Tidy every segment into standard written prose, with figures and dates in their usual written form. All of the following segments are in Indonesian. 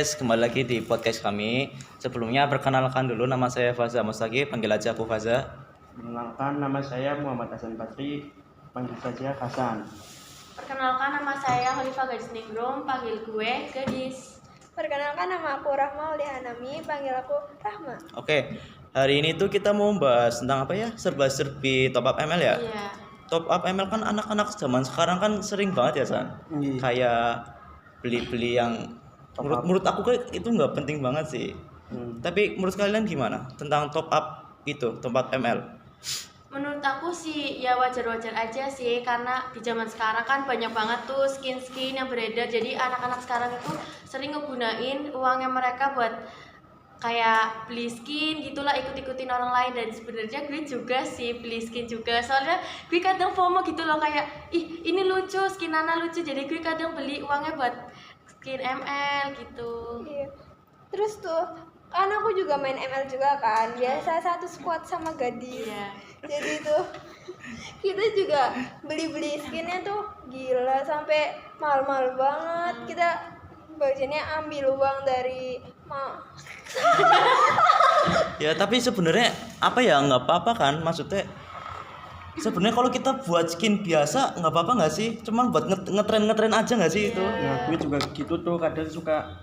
guys, kembali lagi di podcast kami. Sebelumnya perkenalkan dulu, nama saya Faza Mustaqi, panggil aja aku Faza. Perkenalkan, nama saya Muhammad Hasan Patri, panggil saja Hasan. Perkenalkan, nama saya Khalifah Gadis Ningrum, panggil gue Gadis. Perkenalkan, nama aku Rahma Aulia Hanami, panggil aku Rahma. Oke, hari ini tuh kita mau bahas tentang apa ya? Serba-serbi top up ML ya? Iya. Top up ML kan anak-anak zaman sekarang kan sering banget ya, San? Iya. Kayak beli-beli yang Top up. menurut aku kayak itu nggak penting banget sih. Tapi menurut kalian gimana tentang top up itu, top up ML? Menurut aku sih ya wajar-wajar aja sih, karena di zaman sekarang kan banyak banget tuh skin-skin yang beredar. Jadi anak-anak sekarang itu sering ngegunain uangnya mereka buat kayak beli skin gitulah, ikut-ikutin orang lain. Dan sebenarnya gue juga sih beli skin juga, soalnya gue kadang FOMO gitu loh, kayak ih ini lucu, skin Nana lucu, jadi gue kadang beli uangnya buat skin ML gitu. Iya. Terus tuh, kan aku juga main ML juga kan, biasa satu squad sama Gadis. Iya. Jadi tuh kita juga beli-beli skinnya tuh gila sampai mahal-mahal banget. Kita bagiannya ambil uang dari Ya tapi sebenarnya apa ya, nggak apa-apa kan, maksudnya sebenarnya kalau kita buat skin biasa nggak apa-apa nggak sih, cuman buat ngetren aja nggak sih itu. Nah, gue juga gitu tuh, kadang suka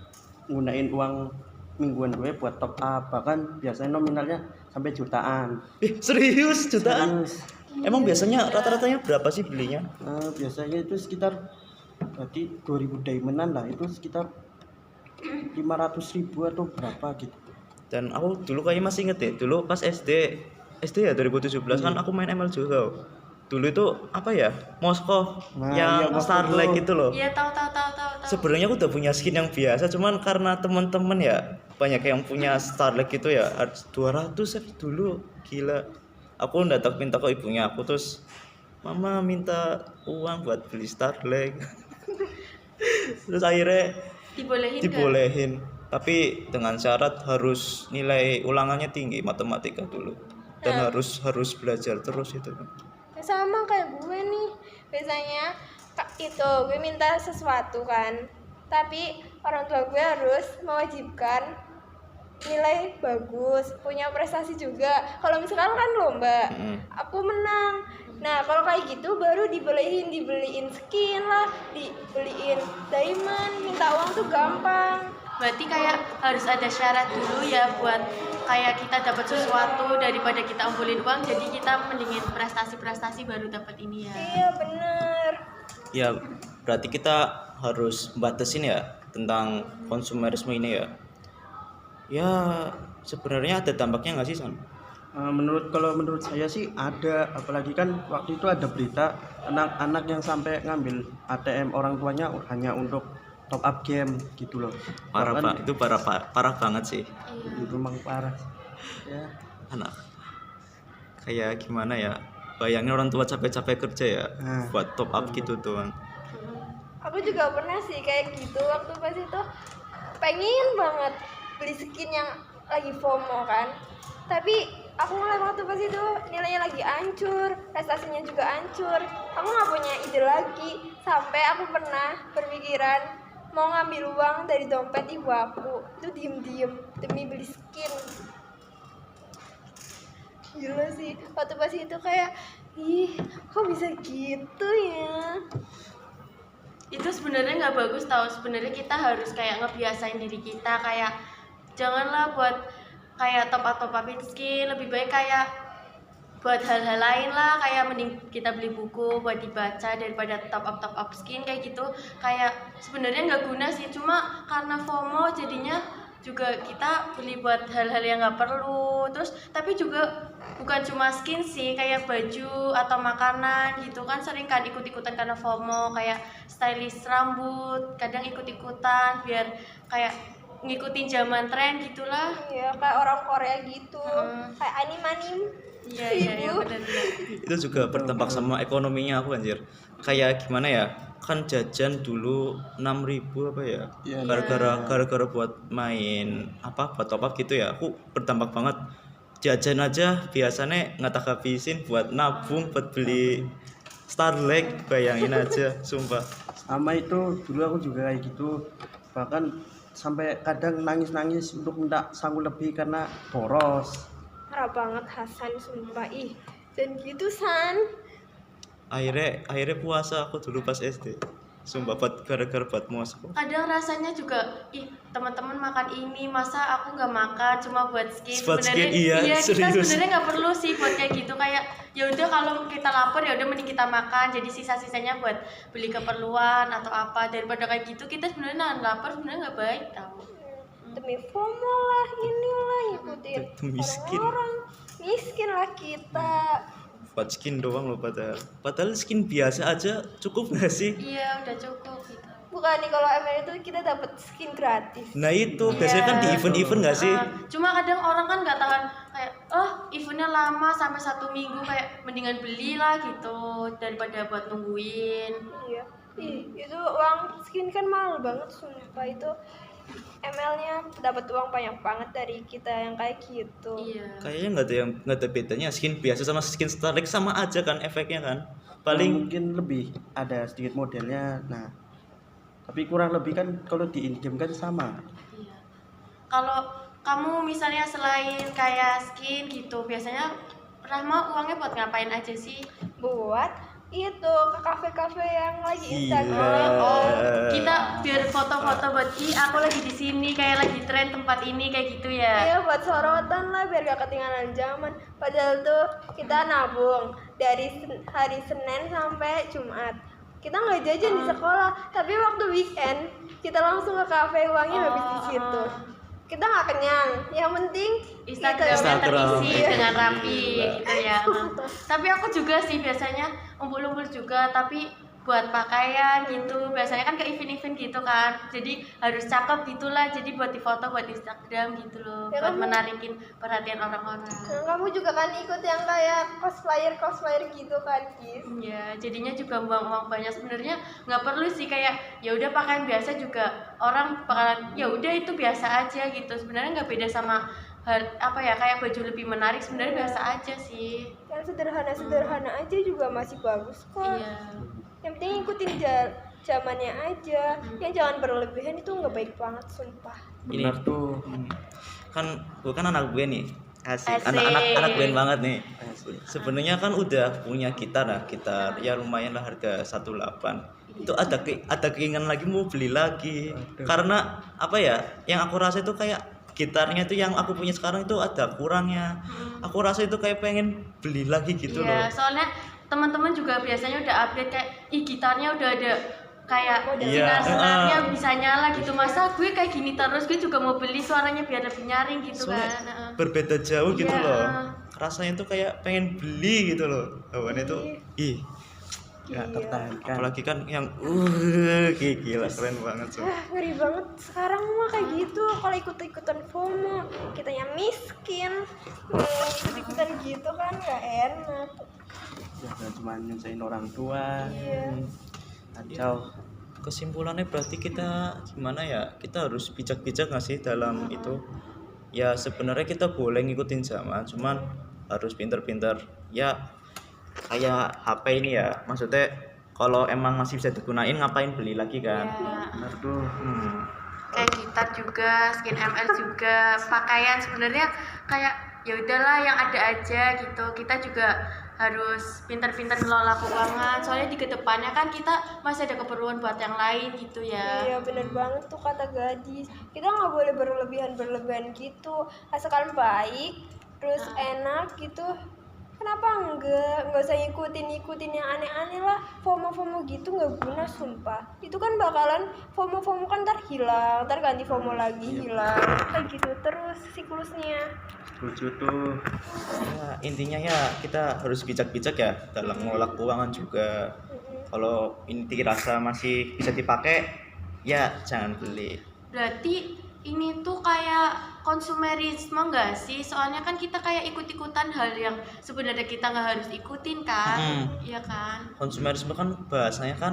gunain uang mingguan gue buat top up, bahkan biasanya nominalnya sampai jutaan. Serius jutaan? Serius. Emang biasanya rata-ratanya berapa sih belinya? Biasanya itu sekitar berarti 2000 diamondan lah, itu sekitar 500.000 atau berapa gitu. Dan aku dulu kayaknya masih inget deh, dulu pas SD ya 2017 kan aku main ML juga. Dulu itu apa ya, Moskov Nah, yang iya, Moskov Starlight tuh. gitu loh. Iya, tahu. Sebenarnya aku udah punya skin yang biasa, cuman karena teman-teman ya banyak yang punya Starlight gitu ya, 200 dulu, gila. Aku datang minta ke ibunya aku, terus mama minta uang buat beli Starlight. Terus akhirnya dibolehin, tapi dengan syarat harus nilai ulangannya tinggi matematika dulu, dan harus belajar terus itu. sama kayak gue nih. Biasanya itu gue minta sesuatu kan, tapi orang tua gue harus mewajibkan nilai bagus, punya prestasi juga. Kalau misalkan kan lomba, aku menang. Nah kalau kayak gitu baru dibeliin skin lah, dibeliin diamond. Minta uang tuh gampang. Berarti kayak harus ada syarat dulu ya, buat kayak kita dapat sesuatu daripada kita ngumpulin uang. Jadi kita mendingin prestasi baru dapat ini ya. Iya bener. Ya berarti kita harus batasin ya tentang konsumerisme ini ya. Ya sebenarnya ada dampaknya nggak sih, San? Kalau menurut saya sih ada, apalagi kan waktu itu ada berita anak-anak yang sampai ngambil ATM orang tuanya hanya untuk top up game gitu loh. Parah Bahkan pak, itu parah banget sih. itu memang parah ya. Anak kayak gimana ya, bayangin orang tua capek-capek kerja ya buat top up gitu doang. Aku juga pernah sih kayak gitu, waktu pas itu pengen banget beli skin yang lagi FOMO kan, tapi aku ngeliat waktu pas itu nilainya lagi hancur, prestasinya juga hancur. Aku nggak punya ide lagi, sampai aku pernah berpikiran mau ngambil uang dari dompet ibu aku itu diem-diem demi beli skin. Gila sih, waktu pas itu kayak ih kok bisa gitu ya. Itu sebenarnya nggak bagus tau. Sebenarnya kita harus kayak ngebiasain diri kita, kayak janganlah buat kayak top upin skin, lebih baik kayak buat hal-hal lain lah, kayak mending kita beli buku buat dibaca daripada top up skin kayak gitu. Kayak sebenarnya nggak guna sih, cuma karena FOMO jadinya juga kita beli buat hal-hal yang nggak perlu. Terus tapi juga bukan cuma skin sih, kayak baju atau makanan gitu kan sering kan ikut-ikutan karena FOMO, kayak stylish rambut kadang ikut-ikutan biar kayak ngikutin zaman tren gitulah. Iya kayak orang Korea gitu, kayak anim. Iya benar. Itu juga berdampak sama ekonominya aku anjir. Kayak gimana ya, kan jajan dulu 6.000 apa ya, Iya. gara-gara buat main apa, buat top up gitu ya. Aku berdampak banget, jajan aja biasanya nggak tak habisin buat nabung buat beli Starlight, bayangin aja sumpah. Sama itu dulu aku juga kayak gitu, bahkan sampai kadang nangis-nangis untuk minta sangu lebih karena boros. Parah banget Hasan, sumpah. Ih, dan gitu San. Akhirnya puasa aku dulu pas SD. Sumpah gara-gara buat mosku. Kadang rasanya juga teman-teman makan ini masa aku nggak makan cuma buat skin. Buat skin, iya, kita serius. sebenarnya nggak perlu sih buat kayak gitu, kayak ya udah kalau kita lapar ya udah mending kita makan, jadi sisa-sisanya buat beli keperluan atau apa, daripada kayak gitu kita sebenarnya nahan lapar sebenarnya nggak baik tau. Demi FOMO lah, inilah ngikutin Demi skin. orang miskin lah kita. Buat skin doang loh padahal skin biasa aja cukup nggak sih? Iya udah cukup gitu. Bukan nih, kalau ML itu kita dapat skin gratis. Nah itu biasanya kan di event-event nggak sih? Cuma kadang orang kan nggak tahan kayak eventnya lama sampai 1 minggu, kayak mendingan beli lah gitu daripada buat nungguin. Iya. Ih, itu uang skin kan mahal banget sumpah. Itu ML-nya dapat uang banyak banget dari kita yang kayak gitu. Iya. Kayaknya nggak ada bedanya skin biasa sama skin Starlink, sama aja kan efeknya kan. Paling Mungkin lebih ada sedikit modelnya. Nah, tapi kurang lebih kan kalau di in-game kan sama. Iya. Kalau kamu misalnya selain kayak skin gitu, biasanya Rahma uangnya buat ngapain aja sih? Buat itu ke kafe-kafe yang lagi Gila. Instagram. Kita biar foto-foto buat aku lagi di sini, kayak lagi tren tempat ini kayak gitu ya. Iya, buat sorotan lah biar gak ketinggalan zaman. Padahal tuh kita nabung dari hari Senin sampai Jumat. Kita nggak jajan di sekolah, tapi waktu weekend kita langsung ke kafe, uangnya habis di situ. Kita nggak kenyang, yang penting Instagramnya Instagram. terisi dengan rapi gitu ya. Tapi aku juga sih biasanya umpul-umpul juga, tapi buat pakaian gitu. Biasanya kan ke event-event gitu kan, jadi harus cakep gitulah, jadi buat difoto buat Instagram gitu loh, Ya buat kan? menarikin perhatian orang-orang. Nah, kamu juga kan ikut yang kayak cosplayer gitu kan, Kis? Ya, jadinya juga buang uang banyak. Sebenarnya nggak perlu sih, kayak ya udah pakaian biasa juga orang bakalan ya udah itu biasa aja gitu. Sebenarnya nggak beda sama kayak baju lebih menarik, sebenarnya biasa aja sih. Yang sederhana-sederhana aja juga masih bagus kok. Iya. Yang penting ikutin zamannya aja. Yang jangan berlebihan, itu nggak baik banget sumpah. ini Benar tuh. kan bukan anak gue nih. Asik. Asik. Anak band banget nih. Sebenarnya kan udah punya gitar ya lumayan lah, harga 1.800. Itu ada keinginan lagi mau beli lagi. Karena apa ya? Yang aku rasa itu kayak gitarnya itu yang aku punya sekarang itu ada kurangnya. Aku rasa itu kayak pengen beli lagi gitu Iya, loh. soalnya teman-teman juga biasanya udah update kayak gitarnya udah ada kayak Iya, sinar-sinarnya bisa nyala gitu. Masa gue kayak gini terus, gue juga mau beli suaranya biar lebih nyaring gitu Soalnya kan. berbeda jauh gitu Iya. loh. Rasanya tuh kayak pengen beli gitu loh. Awannya tuh Nggak Iya. tertahankan. apalagi kan yang gila keren banget sih. Ngeri banget sekarang mah kayak gitu. Kalau ikut-ikutan FOMO, kitanya miskin, ikut-ikutan gitu kan nggak enak. Jangan cuma nyusahin orang tua. Iya. Kacau. Kesimpulannya berarti kita gimana ya, kita harus bijak-bijak nggak sih dalam itu ya. Sebenarnya kita boleh ngikutin zaman, cuman harus pinter-pinter ya. Kayak HP ini ya, maksudnya kalau emang masih bisa digunain ngapain beli lagi kan. Iya. Benar tuh. Kayak gitar juga, skin ML juga, pakaian sebenarnya kayak ya udahlah yang ada aja gitu. Kita juga harus pintar-pintar ngelola keuangan, soalnya di kedepannya kan kita masih ada keperluan buat yang lain gitu ya. Iya bener banget tuh kata gadis. Kita nggak boleh berlebihan gitu. Asalkan baik, terus enak gitu. Kenapa enggak usah ngikutin yang aneh-aneh lah. FOMO gitu nggak guna sumpah. Itu kan bakalan FOMO kan ntar hilang, ntar ganti FOMO lagi hilang, kayak gitu terus siklusnya. Setuju tuh. Ya, intinya ya kita harus bijak-bijak ya dalam mengelola keuangan juga. Kalau ini dirasa masih bisa dipakai, ya jangan beli. Berarti ini tuh kayak konsumerisme nggak sih? Soalnya kan kita kayak ikut-ikutan hal yang sebenarnya kita nggak harus ikutin kan, iya kan? Konsumerisme kan bahasanya kan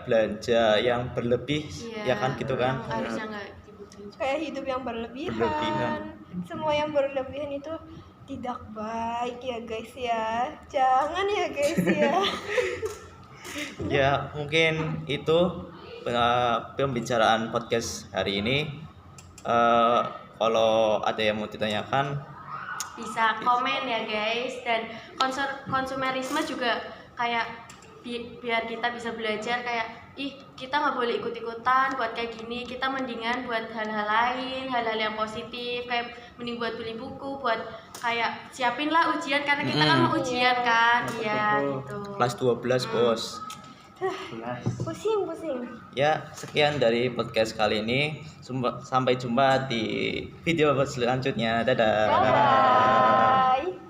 belanja yang berlebih, ya kan gitu kan. Harusnya nggak dibutuhin juga. Kayak hidup yang berlebihan. Semua yang berlebihan itu tidak baik ya guys ya. Jangan ya guys ya. Ya mungkin itu pembicaraan podcast hari ini. Kalau ada yang mau ditanyakan, bisa komen ya guys. Dan konsumerisme juga kayak biar kita bisa belajar kayak kita nggak boleh ikut-ikutan buat kayak gini, kita mendingan buat hal-hal lain, hal-hal yang positif, kayak mending buat beli buku, buat kayak siapin lah ujian karena kita kan mau ujian kan. Iya gitu. kelas 12 bos. Pusing. Ya, sekian dari podcast kali ini. Sampai jumpa di video selanjutnya. Dadah. Bye.